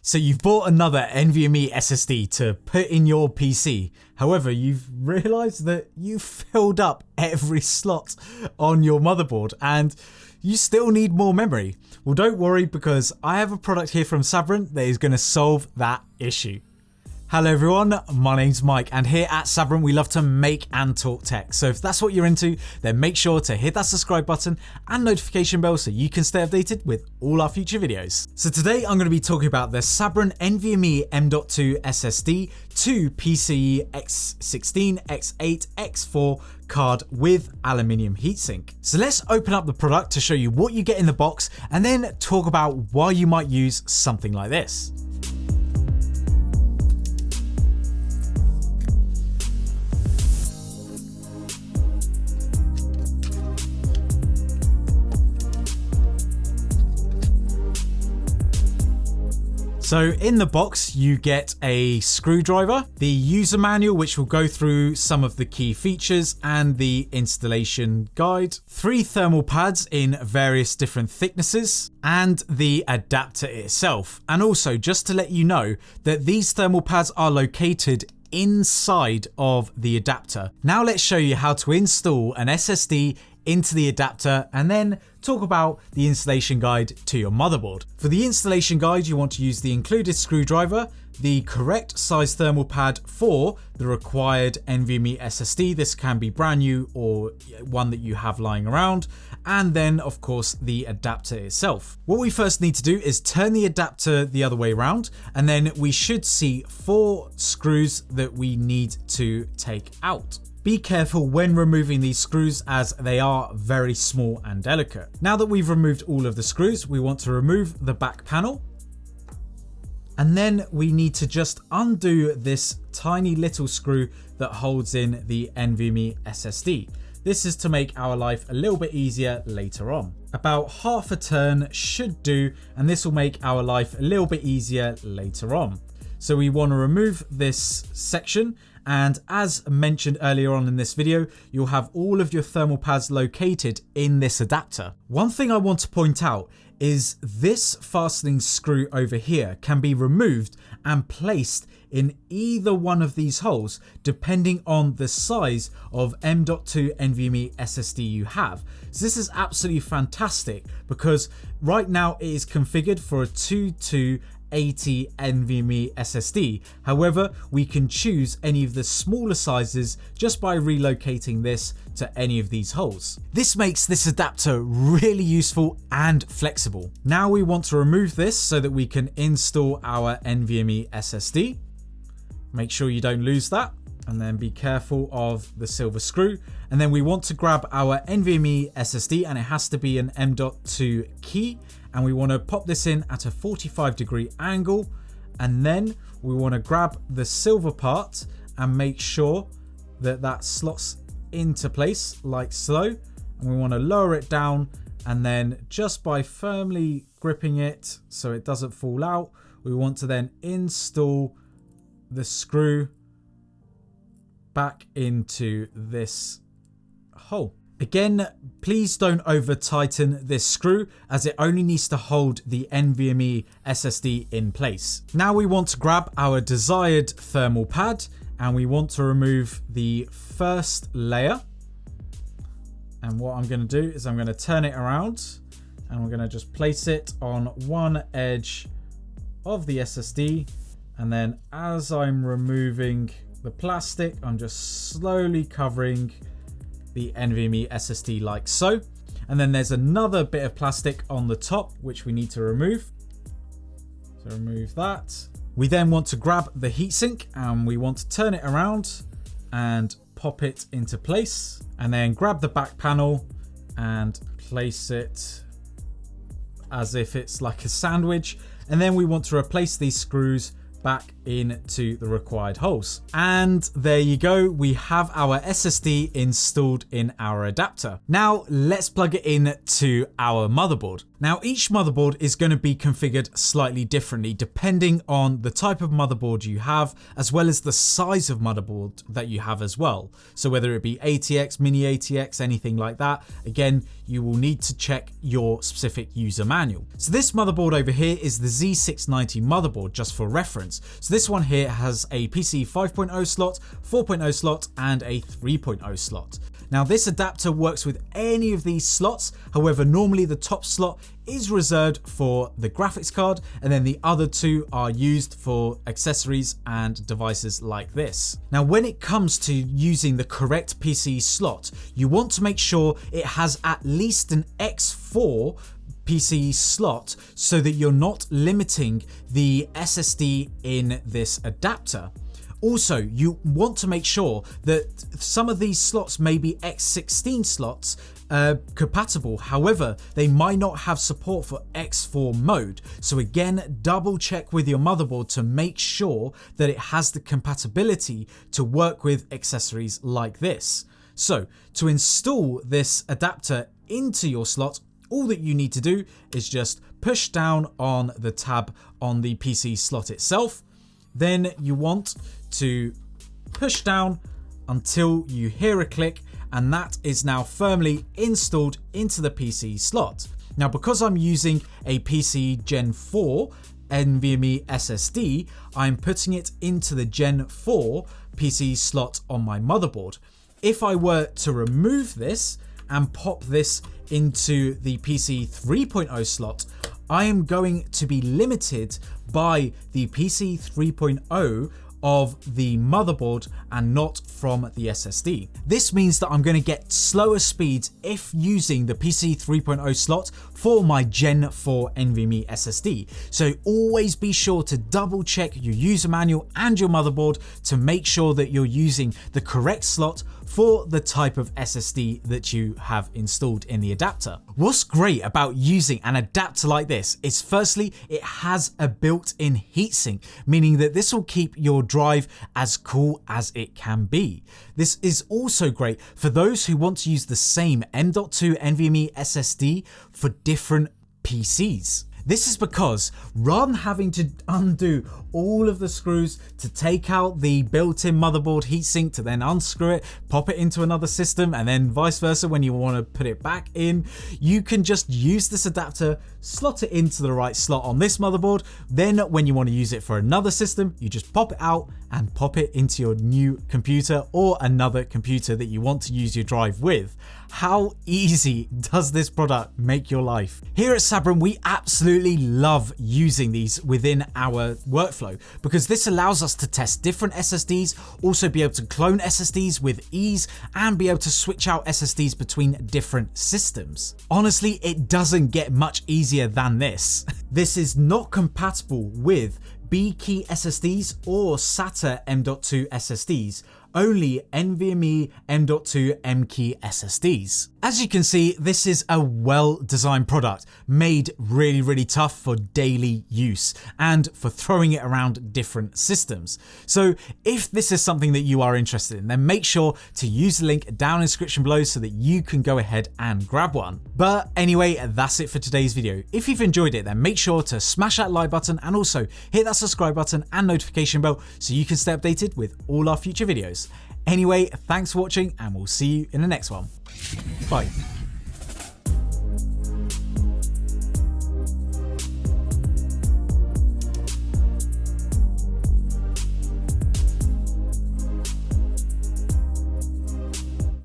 So you've bought another NVMe SSD to put in your PC. However, you've realized that you've filled up every slot on your motherboard and you still need more memory. Well, don't worry, because I have a product here from SABRENT that is going to solve that issue. Hello everyone, my name's Mike, and here at SABRENT we love to make and talk tech. So if that's what you're into, then make sure to hit that subscribe button and notification bell so you can stay updated with all our future videos. So today I'm going to be talking about the SABRENT NVMe M.2 SSD to PCIe X16, X8, X4 card with aluminium heatsink. So let's open up the product to show you what you get in the box and then talk about why you might use something like this. So in the box, you get a screwdriver, the user manual, which will go through some of the key features, and the installation guide, 3 thermal pads in various different thicknesses, and the adapter itself. And also, just to let you know that these thermal pads are located inside of the adapter. Now let's show you how to install an SSD into the adapter and then talk about the installation guide to your motherboard. For the installation guide, you want to use the included screwdriver, the correct size thermal pad for the required NVMe SSD. This can be brand new or one that you have lying around, and then of course the adapter itself. What we first need to do is turn the adapter the other way around, and then we should see 4 screws that we need to take out. Be careful when removing these screws as they are very small and delicate. Now that we've removed all of the screws, we want to remove the back panel. And then we need to just undo this tiny little screw that holds in the NVMe SSD. This is to make our life a little bit easier later on. About half a turn should do, and this will make our life a little bit easier later on. So we want to remove this section, and as mentioned earlier on in this video, you'll have all of your thermal pads located in this adapter. One thing I want to point out is this fastening screw over here can be removed and placed in either one of these holes depending on the size of M.2 NVMe SSD you have. So this is absolutely fantastic because right now it is configured for a 2280 NVMe SSD. However, we can choose any of the smaller sizes just by relocating this to any of these holes. This makes this adapter really useful and flexible. Now we want to remove this so that we can install our NVMe SSD. Make sure you don't lose that, and then be careful of the silver screw. And then we want to grab our NVMe SSD, and it has to be an M.2 key. And we want to pop this in at a 45-degree angle. And then we want to grab the silver part and make sure that that slots into place like so. And we want to lower it down, and then just by firmly gripping it so it doesn't fall out, we want to then install the screw back into this hole. Again, please don't over tighten this screw as it only needs to hold the NVMe SSD in place. Now we want to grab our desired thermal pad and we want to remove the first layer. And what I'm going to do is I'm going to turn it around and we're going to just place it on one edge of the SSD. And then as I'm removing the plastic, I'm just slowly covering the NVMe SSD like so. And then there's another bit of plastic on the top which we need to remove. So remove that. We then want to grab the heatsink and we want to turn it around and pop it into place. And then grab the back panel and place it as if it's like a sandwich. And then we want to replace these screws back into the required holes. And there you go, we have our SSD installed in our adapter. Now let's plug it in to our motherboard. Now, each motherboard is going to be configured slightly differently depending on the type of motherboard you have, as well as the size of motherboard that you have as well. So whether it be ATX, mini ATX, anything like that, again, you will need to check your specific user manual. So this motherboard over here is the Z690 motherboard, just for reference. So this one here has a PCIe 5.0 slot, 4.0 slot, and a 3.0 slot. Now this adapter works with any of these slots, however normally the top slot is reserved for the graphics card, and then the other two are used for accessories and devices like this. Now when it comes to using the correct PCIe slot, you want to make sure it has at least an X4 PCIe slot so that you're not limiting the SSD in this adapter. Also, you want to make sure that some of these slots may be X16 slots compatible, however, they might not have support for X4 mode. So again, double check with your motherboard to make sure that it has the compatibility to work with accessories like this. So to install this adapter into your slot, all that you need to do is just push down on the tab on the PC slot itself. Then you want to push down until you hear a click, and that is now firmly installed into the PC slot. Now, because I'm using a PCIe Gen 4 NVMe SSD, I'm putting it into the Gen 4 PCIe slot on my motherboard. If I were to remove this and pop this into the PCIe 3.0 slot, I am going to be limited by the PCIe 3.0 of the motherboard and not from the SSD. This means that I'm going to get slower speeds if using the PCIe 3.0 slot for my Gen 4 NVMe SSD. So always be sure to double check your user manual and your motherboard to make sure that you're using the correct slot for the type of SSD that you have installed in the adapter. What's great about using an adapter like this is firstly, it has a built-in heatsink, meaning that this will keep your drive as cool as it can be. This is also great for those who want to use the same M.2 NVMe SSD for different PCs. This is because rather than having to undo all of the screws to take out the built-in motherboard heatsink to then unscrew it, pop it into another system, and then vice versa when you want to put it back in, you can just use this adapter, slot it into the right slot on this motherboard. Then when you want to use it for another system, you just pop it out and pop it into your new computer or another computer that you want to use your drive with. How easy does this product make your life? Here at SABRENT, we absolutely love using these within our workflow because this allows us to test different SSDs, also be able to clone SSDs with ease, and be able to switch out SSDs between different systems. Honestly, it doesn't get much easier than this. This is not compatible with B key SSDs or SATA M.2 SSDs, only NVMe M.2 M key SSDs. As you can see, this is a well-designed product made really tough for daily use and for throwing it around different systems. So if this is something that you are interested in, then make sure to use the link down in the description below so that you can go ahead and grab one. But anyway, that's it for today's video. If you've enjoyed it, then make sure to smash that like button and also hit that subscribe button and notification bell so you can stay updated with all our future videos. Anyway, thanks for watching and we'll see you in the next one. Bye.